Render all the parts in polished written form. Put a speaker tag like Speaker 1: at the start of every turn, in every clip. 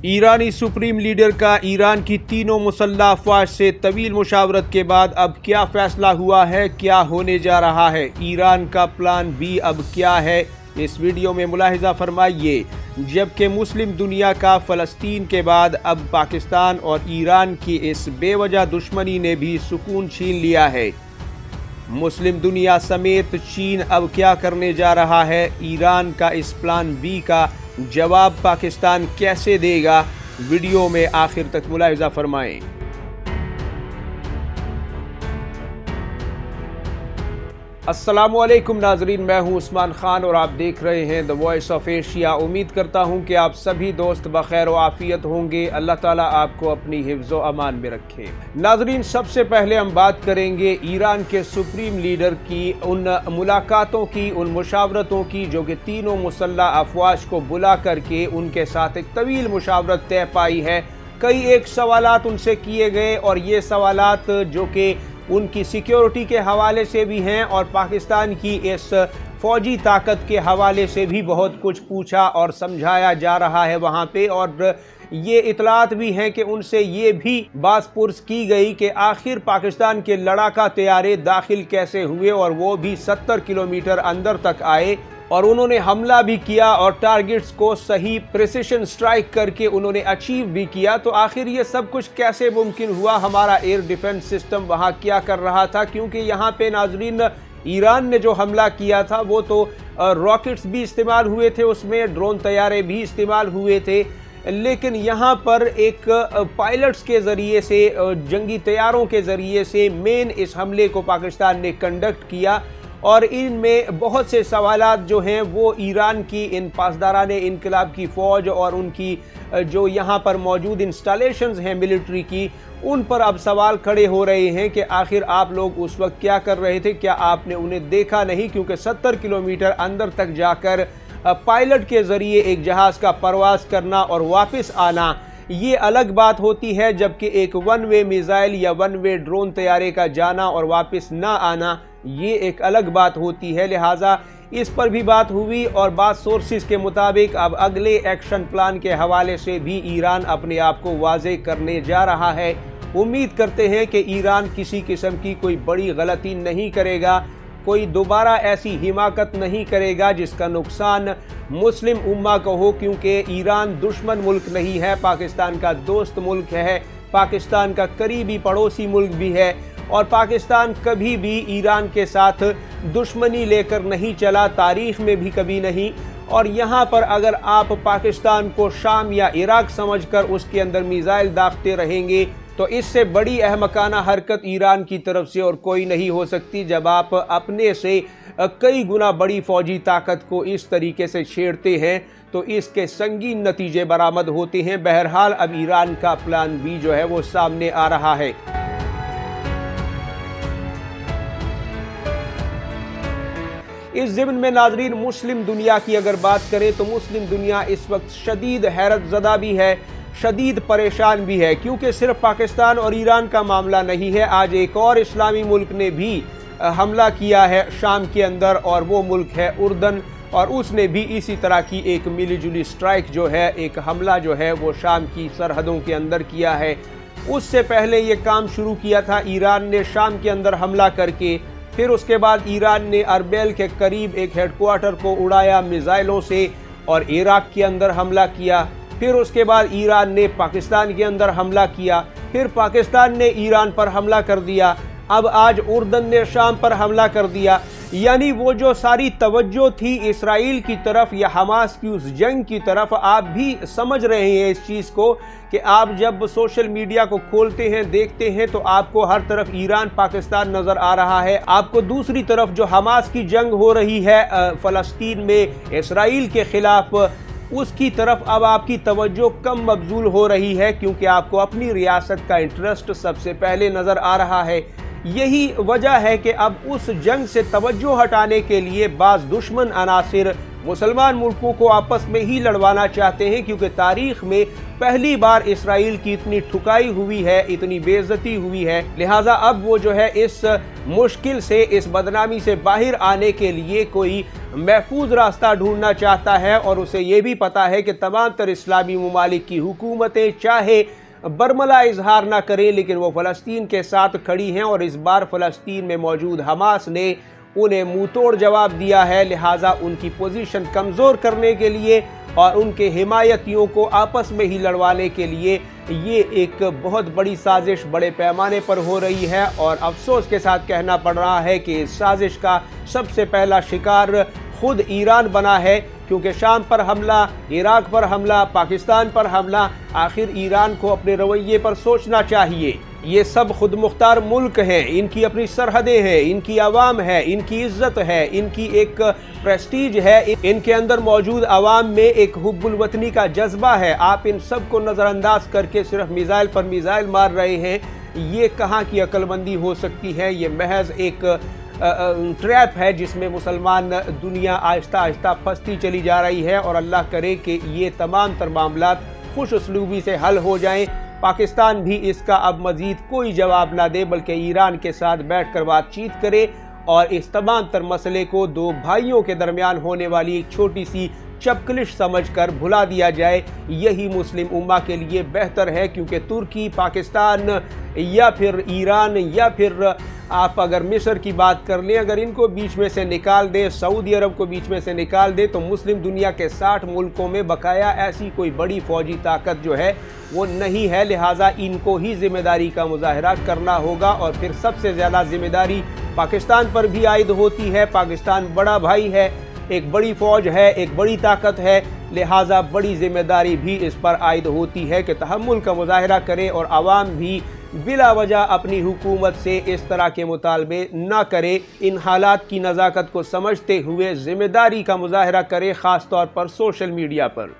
Speaker 1: ईरानी supreme leader का Iran की तीनों मुसल्लह अफवाज से तवील मुशावरत के बाद अब क्या फैसला हुआ है, क्या होने जा रहा है, ईरान का प्लान बी अब क्या है, इस वीडियो में मुलाहिजा फरमाइए। जबकि मुस्लिम दुनिया का फ़लस्तीन के बाद अब पाकिस्तान और ईरान की इस बेवजह दुश्मनी ने भी सुकून छीन लिया है। मुस्लिम दुनिया समेत चीन अब क्या करने जा रहा है, ईरान का इस प्लान बी का जवाब पाकिस्तान कैसे देगा, वीडियो में आखिर तक मुलाहिजा फरमाएं। अस्सलामुअलैकुम नाजरीन, मैं हूं उस्मान खान और आप देख रहे हैं द वॉइस ऑफ एशिया। उम्मीद करता हूं कि आप सभी दोस्त बखैर व आफियत होंगे। अल्लाह ताला आपको अपनी हिफ्ज़ व अमान में रखे। नाजरीन, सबसे पहले हम बात करेंगे ईरान के सुप्रीम लीडर की उन मुलाकातों की, उन मुशावरतों की जो कि तीनों मुसल्लह अफवाज को बुला करके उनके साथ एक तवील मुशावरत तय पाई है। कई एक सवालात उनसे किए गए और ये सवालात जो कि उनकी सिक्योरिटी के हवाले से भी हैं और पाकिस्तान की इस फौजी ताकत के हवाले से भी बहुत कुछ पूछा और समझाया जा रहा है वहाँ पे। और ये इतलात भी हैं कि उनसे ये भी बात-पुर्स की गई कि आखिर पाकिस्तान के लड़ाका तैयारे दाखिल कैसे हुए और वो भी 70 किलोमीटर अंदर तक आए और उन्होंने हमला भी किया और टारगेट्स को सही प्रिसिशन स्ट्राइक करके उन्होंने अचीव भी किया। तो आखिर ये सब कुछ कैसे मुमकिन हुआ, हमारा एयर डिफेंस सिस्टम वहाँ क्या कर रहा था, क्योंकि यहाँ पे नाजरीन ईरान ने जो हमला किया था वो तो रॉकेट्स भी इस्तेमाल हुए थे, उसमें ड्रोन तैयारे भी इस्तेमाल हुए थे, लेकिन यहाँ पर एक पायलट्स के ज़रिए से, जंगी तैयारों के ज़रिए से मेन इस हमले को पाकिस्तान ने कंडक्ट किया। और इनमें बहुत से सवालात जो हैं वो ईरान की इन पासदारान इनकलाब की फ़ौज और उनकी जो यहाँ पर मौजूद इंस्टॉलेशंस हैं मिलिट्री की, उन पर अब सवाल खड़े हो रहे हैं कि आखिर आप लोग उस वक्त क्या कर रहे थे, क्या आपने उन्हें देखा नहीं, क्योंकि 70 किलोमीटर अंदर तक जाकर पायलट के ज़रिए एक जहाज़ का परवाज़ करना और वापस आना ये अलग बात होती है, जबकि एक वन वे मिसाइल या वन वे ड्रोन तैयारे का जाना और वापस ना आना ये एक अलग बात होती है। लिहाजा इस पर भी बात हुई और बात सोर्सेज के मुताबिक अब अगले एक्शन प्लान के हवाले से भी ईरान अपने आप को वाज़े करने जा रहा है। उम्मीद करते हैं कि ईरान किसी किस्म की कोई बड़ी गलती नहीं करेगा, कोई दोबारा ऐसी हिमाकत नहीं करेगा जिसका नुकसान मुस्लिम उम्मा को हो, क्योंकि ईरान दुश्मन मुल्क नहीं है, पाकिस्तान का दोस्त मुल्क है, पाकिस्तान का करीबी पड़ोसी मुल्क भी है और पाकिस्तान कभी भी ईरान के साथ दुश्मनी लेकर नहीं चला, तारीख में भी कभी नहीं। और यहाँ पर अगर आप पाकिस्तान को शाम या इराक समझकर उसके अंदर मिसाइल दागते रहेंगे तो इससे बड़ी अहमकाना हरकत ईरान की तरफ से और कोई नहीं हो सकती, जब आप अपने से कई गुना बड़ी फौजी ताकत को इस तरीके से छेड़ते हैं तो इसके संगीन नतीजे बरामद होते हैं। बहरहाल अब ईरान का प्लान बी जो है वो सामने आ रहा है। इस ज़िम्न में नाजरीन मुस्लिम दुनिया की अगर बात करें तो मुस्लिम दुनिया इस वक्त शदीद हैरत ज़दा भी है, शदीद परेशान भी है, क्योंकि सिर्फ पाकिस्तान और ईरान का मामला नहीं है। आज एक और इस्लामी मुल्क ने भी हमला किया है शाम के अंदर और वो मुल्क है उर्दन, और उसने भी इसी तरह की एक मिलीजुली स्ट्राइक जो है, एक हमला जो है वो शाम की सरहदों के अंदर किया है। उससे पहले ये काम शुरू किया था ईरान ने शाम के अंदर हमला करके, फिर उसके बाद ईरान ने अरबेल के करीब एक हेडक्वार्टर को उड़ाया मिसाइलों से और इराक के अंदर हमला किया, फिर उसके बाद ईरान ने पाकिस्तान के अंदर हमला किया, फिर पाकिस्तान ने ईरान पर हमला कर दिया, अब आज उर्दन ने शाम पर हमला कर दिया। यानी वो जो सारी तवज्जो थी इसराइल की तरफ या हमास की उस जंग की तरफ, आप भी समझ रहे हैं इस चीज़ को कि आप जब सोशल मीडिया को खोलते हैं, देखते हैं तो आपको हर तरफ ईरान पाकिस्तान नज़र आ रहा है, आपको दूसरी तरफ जो हमास की जंग हो रही है फ़लस्तीन में इसराइल के ख़िलाफ़, उसकी तरफ अब आपकी तवज्जो कम मबजूल हो रही है, क्योंकि आपको अपनी रियासत का इंटरेस्ट सबसे पहले नज़र आ रहा है। यही वजह है कि अब उस जंग से तवज्जो हटाने के लिए बाज़ दुश्मन अनासिर मुसलमान मुल्कों को आपस में ही लड़वाना चाहते हैं, क्योंकि तारीख में पहली बार इसराइल की इतनी ठुकाई हुई है, इतनी बेइज्जती हुई है। लिहाजा अब वो जो है इस मुश्किल से, इस बदनामी से बाहर आने के लिए कोई महफूज रास्ता ढूंढना चाहता है। और उसे ये भी पता है कि तमाम तर इस्लामी ममालिक की हुकूमतें चाहे बरमला इजहार ना करें, लेकिन वो फ़लस्तीन के साथ खड़ी हैं। और इस बार फ़लस्तीन में मौजूद हमास ने उन्हें मुंह तोड़ जवाब दिया है। लिहाजा उनकी पोजीशन कमज़ोर करने के लिए और उनके हिमायतियों को आपस में ही लड़वाने के लिए ये एक बहुत बड़ी साजिश बड़े पैमाने पर हो रही है। और अफसोस के साथ कहना पड़ रहा है कि इस साजिश का सबसे पहला शिकार खुद ईरान बना है, क्योंकि शाम पर हमला, इराक पर हमला, पाकिस्तान पर हमला, आखिर ईरान को अपने रवैये पर सोचना चाहिए। ये सब खुद मुख्तार मुल्क हैं, इनकी अपनी सरहदें हैं, इनकी आवाम है, इनकी इज्जत है, इनकी एक प्रेस्टीज है, इनके अंदर मौजूद आवाम में एक हुब्बुल वतनी का जज्बा है। आप इन सब को नज़रअंदाज करके सिर्फ मिसाइल पर मिसाइल मार रहे हैं। ये कहाँ की अक्लमंदी हो सकती है? ये महज एक ट्रैप है जिसमें मुसलमान दुनिया आहिस्ता आहिस्ता फंसती चली जा रही है। और अल्लाह करे कि ये तमाम तर मामलात खुश उसलूबी से हल हो जाएं। पाकिस्तान भी इसका अब मज़ीद कोई जवाब ना दे, बल्कि ईरान के साथ बैठकर बातचीत करे और इस तमाम तर मसले को दो भाइयों के दरमियान होने वाली एक छोटी सी चपकलिश समझकर भुला दिया जाए। यही मुस्लिम उम्मा के लिए बेहतर है, क्योंकि तुर्की, पाकिस्तान या फिर ईरान या फिर आप अगर मिस्र की बात कर लें, अगर इनको बीच में से निकाल दे, सऊदी अरब को बीच में से निकाल दे, तो मुस्लिम दुनिया के 60 मुल्कों में बकाया ऐसी कोई बड़ी फौजी ताकत जो है वो नहीं है। लिहाजा इनको ही जिम्मेदारी का मुजाहरा करना होगा। और फिर सबसे ज़्यादा जिम्मेदारी पाकिस्तान पर भी आयद होती है। पाकिस्तान बड़ा भाई है, एक बड़ी फ़ौज है, एक बड़ी ताकत है। लिहाजा बड़ी जिम्मेदारी भी इस पर आयद होती है कि तहम्मुल का मुजाहरा करे और आवाम भी बिला वजह अपनी हुकूमत से इस तरह के मुतालबे ना करे। इन हालात की नज़ाकत को समझते हुए जिम्मेदारी का मुजाहरा करे, ख़ास तौर पर सोशल मीडिया पर।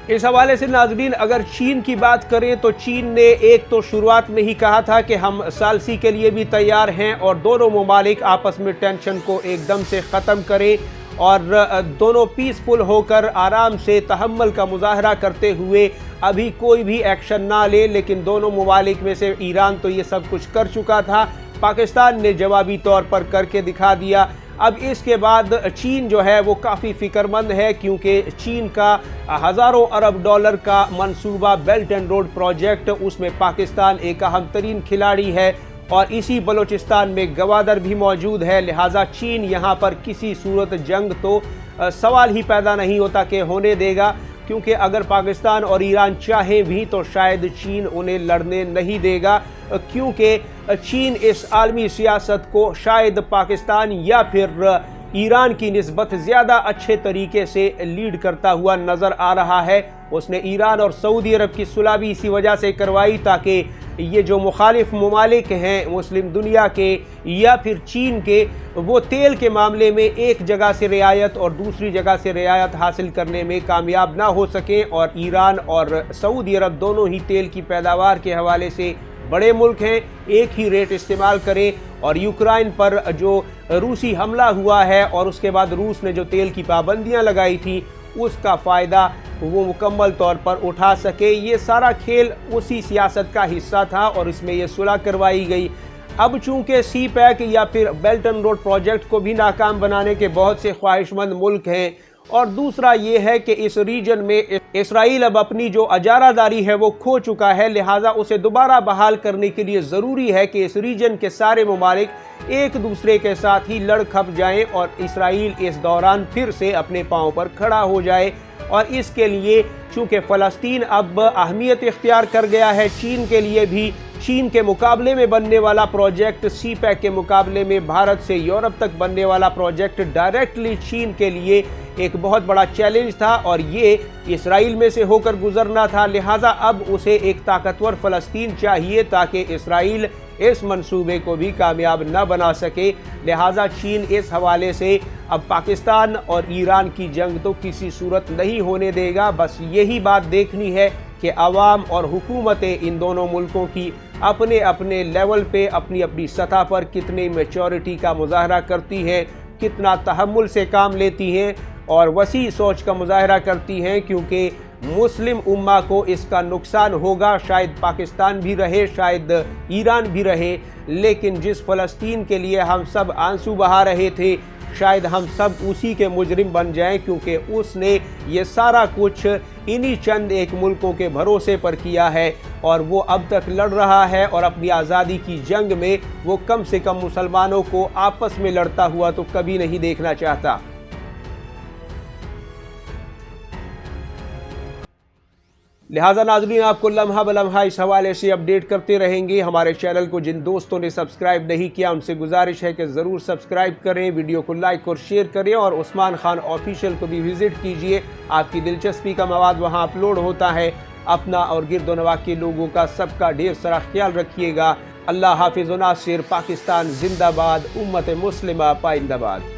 Speaker 1: इस हवाले से नाज़रीन, अगर चीन की बात करें तो चीन ने एक तो शुरुआत में ही कहा था कि हम सालसी के लिए भी तैयार हैं और दोनों ममालिक आपस में टेंशन को एकदम से ख़त्म करें और दोनों पीसफुल होकर आराम से तहम्मुल का मुजाहरा करते हुए अभी कोई भी एक्शन ना ले। लेकिन दोनों ममालिक में से ईरान तो ये सब कुछ कर चुका था, पाकिस्तान ने जवाबी तौर पर करके दिखा दिया। अब इसके बाद चीन जो है वो काफ़ी फ़िक्रमंद है, क्योंकि चीन का हज़ारों अरब डॉलर का मंसूबा बेल्ट एंड रोड प्रोजेक्ट, उसमें पाकिस्तान एक अहम तरीन खिलाड़ी है और इसी बलूचिस्तान में गवादर भी मौजूद है। लिहाजा चीन यहाँ पर किसी सूरत जंग तो सवाल ही पैदा नहीं होता कि होने देगा, क्योंकि अगर पाकिस्तान और ईरान चाहें भी तो शायद चीन उन्हें लड़ने नहीं देगा, क्योंकि चीन इस आलमी सियासत को शायद पाकिस्तान या फिर ईरान की निस्बत ज़्यादा अच्छे तरीके से लीड करता हुआ नज़र आ रहा है। उसने ईरान और सऊदी अरब की सुलह भी इसी वजह से करवाई ताकि ये जो मुखालिफ ममालिक हैं मुस्लिम दुनिया के या फिर चीन के, वो तेल के मामले में एक जगह से रियायत और दूसरी जगह से रियायत हासिल करने में कामयाब ना हो सकें। और ईरान और सऊदी अरब दोनों ही तेल की पैदावार के हवाले से बड़े मुल्क हैं, एक ही रेट इस्तेमाल करें। और यूक्रेन पर जो रूसी हमला हुआ है और उसके बाद रूस ने जो तेल की पाबंदियां लगाई थी, उसका फ़ायदा वो मुकम्मल तौर पर उठा सके। ये सारा खेल उसी सियासत का हिस्सा था और इसमें ये सुलह करवाई गई। अब चूंकि सी पैक या फिर बेल्ट एंड रोड प्रोजेक्ट को भी नाकाम बनाने के बहुत से ख्वाहिशमंद मुल्क हैं, और दूसरा ये है कि इस रीजन में इसराइल अब अपनी जो अजारादारी है वो खो चुका है। लिहाजा उसे दोबारा बहाल करने के लिए ज़रूरी है कि इस रीजन के सारे ममालिक एक दूसरे के साथ ही लड़ खप जाएं और इसराइल इस दौरान फिर से अपने पाँव पर खड़ा हो जाए। और इसके लिए चूँकि फ़लस्तीन अब अहमियत इख्तियार कर गया है चीन के लिए भी, चीन के मुकाबले में बनने वाला प्रोजेक्ट, सी पैक के मुकाबले में भारत से यूरोप तक बनने वाला प्रोजेक्ट डायरेक्टली चीन के लिए एक बहुत बड़ा चैलेंज था और ये इसराइल में से होकर गुजरना था। लिहाजा अब उसे एक ताकतवर फ़लस्तीन चाहिए ताकि इसराइल इस मंसूबे को भी कामयाब न बना सके। लिहाजा चीन इस हवाले से अब पाकिस्तान और ईरान की जंग तो किसी सूरत नहीं होने देगा। बस यही बात देखनी है कि अवाम और हुकूमतें इन दोनों मुल्कों की अपने अपने लेवल पे, अपनी अपनी सतह पर कितनी मैच्योरिटी का मुजाहरा करती हैं, कितना तहम्मुल से काम लेती हैं और वसी सोच का मुजाहरा करती हैं, क्योंकि मुस्लिम उम्मा को इसका नुकसान होगा। शायद पाकिस्तान भी रहे, शायद ईरान भी रहे, लेकिन जिस फ़लस्तीन के लिए हम सब आंसू बहा रहे थे, शायद हम सब उसी के मुजरिम बन जाएं, क्योंकि उसने ये सारा कुछ इन्हीं चंद एक मुल्कों के भरोसे पर किया है और वो अब तक लड़ रहा है। और अपनी आज़ादी की जंग में वो कम से कम मुसलमानों को आपस में लड़ता हुआ तो कभी नहीं देखना चाहता। लिहाजा नाज़रीन, आपको लम्हा बलम्हा इस हवाले से अपडेट करते रहेंगे। हमारे चैनल को जिन दोस्तों ने सब्सक्राइब नहीं किया उनसे गुजारिश है कि ज़रूर सब्सक्राइब करें, वीडियो को लाइक और शेयर करें और उस्मान खान ऑफिशियल को भी विज़िट कीजिए। आपकी दिलचस्पी का मवाद वहां अपलोड होता है। अपना और गिरदोनवा के लोगों का सबका ढेर सारा ख्याल रखिएगा। अल्लाह हाफिज़ व नासिर। पाकिस्तान जिंदाबाद, उम्मत मुस्लिमा पाइंदाबाद।